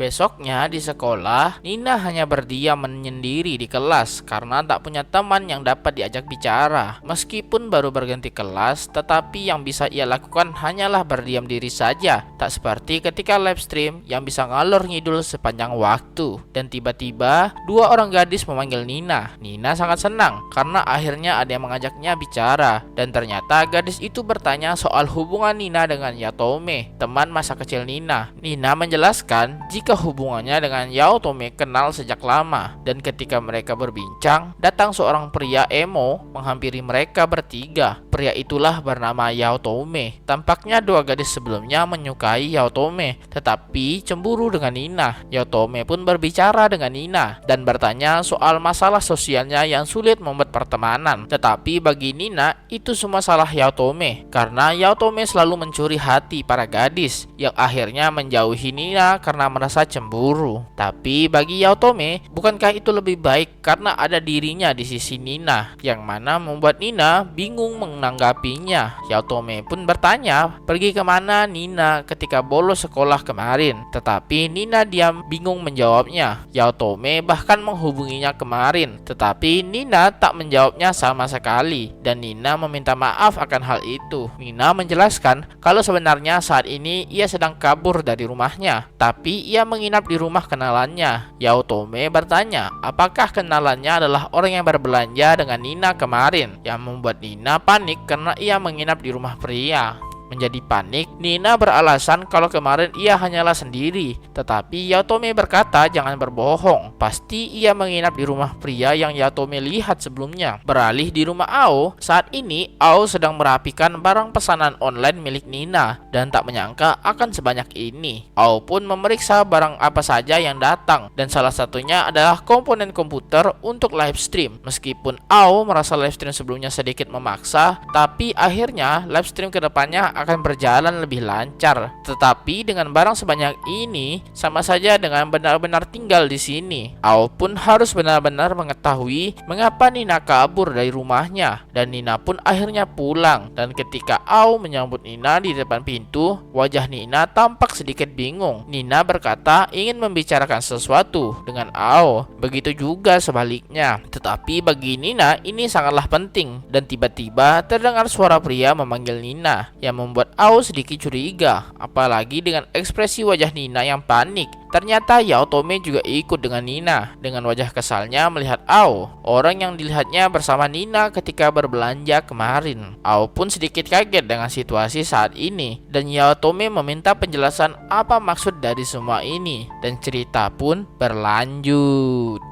Besoknya di sekolah, Nina hanya berdiam menyendiri di kelas karena tak punya teman yang dapat diajak bicara. Meskipun baru berganti kelas, tetapi yang bisa ia lakukan hanyalah berdiam diri saja. Tak seperti ketika live stream yang bisa ngalor ngidul sepanjang waktu. Dan tiba-tiba, dua orang gadis memanggil Nina. Nina sangat senang karena akhirnya ada yang mengajaknya bicara. Dan ternyata gadis itu bertanya soal hubungan Nina dengan Yatome, teman masa kecil Nina. Nina menjelaskan jika hubungannya dengan Yaotome kenal sejak lama, dan ketika mereka berbincang, datang seorang pria emo menghampiri mereka bertiga. Pria itulah bernama Yaotome. Tampaknya dua gadis sebelumnya menyukai Yaotome, tetapi cemburu dengan Nina. Yaotome pun berbicara dengan Nina dan bertanya soal masalah sosialnya yang sulit membuat pertemanan. Tetapi bagi Nina, itu semua salah Yaotome, karena Yaotome selalu mencuri hati para gadis, yang akhirnya menjauhi Nina karena merasa cemburu. Tapi bagi Yaotome, bukankah itu lebih baik karena ada dirinya di sisi Nina, yang mana membuat Nina bingung menanggapinya. Yaotome pun bertanya, pergi kemana Nina ketika bolos sekolah kemarin? Tetapi Nina diam bingung menjawabnya. Yaotome bahkan menghubunginya kemarin, tetapi Nina tak menjawabnya sama sekali, dan Nina meminta maaf akan hal itu. Nina menjelaskan kalau sebenarnya saat ini ia sedang kabur dari rumahnya, tapi ia menginap di rumah kenalannya. Yaotome bertanya apakah kenalannya adalah orang yang berbelanja dengan Nina kemarin, yang membuat Nina panik karena ia menginap di rumah pria. Menjadi panik, Nina beralasan kalau kemarin ia hanyalah sendiri. Tetapi Yaotome berkata jangan berbohong, pasti ia menginap di rumah pria yang Yaotome lihat sebelumnya. Beralih di rumah Ao, saat ini Ao sedang merapikan barang pesanan online milik Nina dan tak menyangka akan sebanyak ini. Ao pun memeriksa barang apa saja yang datang, dan salah satunya adalah komponen komputer untuk live stream. Meskipun Ao merasa live stream sebelumnya sedikit memaksa, tapi akhirnya live stream kedepannya akan berjalan lebih lancar. Tetapi dengan barang sebanyak ini, sama saja dengan benar-benar tinggal di sini. Ao pun harus benar-benar mengetahui mengapa Nina kabur dari rumahnya, dan Nina pun akhirnya pulang. Dan ketika Ao menyambut Nina di depan pintu, wajah Nina tampak sedikit bingung. Nina berkata ingin membicarakan sesuatu dengan Ao, begitu juga sebaliknya. Tetapi bagi Nina ini sangatlah penting, dan tiba-tiba terdengar suara pria memanggil Nina, yang membuat Ao sedikit curiga, apalagi dengan ekspresi wajah Nina yang panik. Ternyata Yaotome juga ikut dengan Nina, dengan wajah kesalnya melihat Ao, orang yang dilihatnya bersama Nina ketika berbelanja kemarin. Ao pun sedikit kaget dengan situasi saat ini, dan Yaotome meminta penjelasan apa maksud dari semua ini, dan cerita pun berlanjut.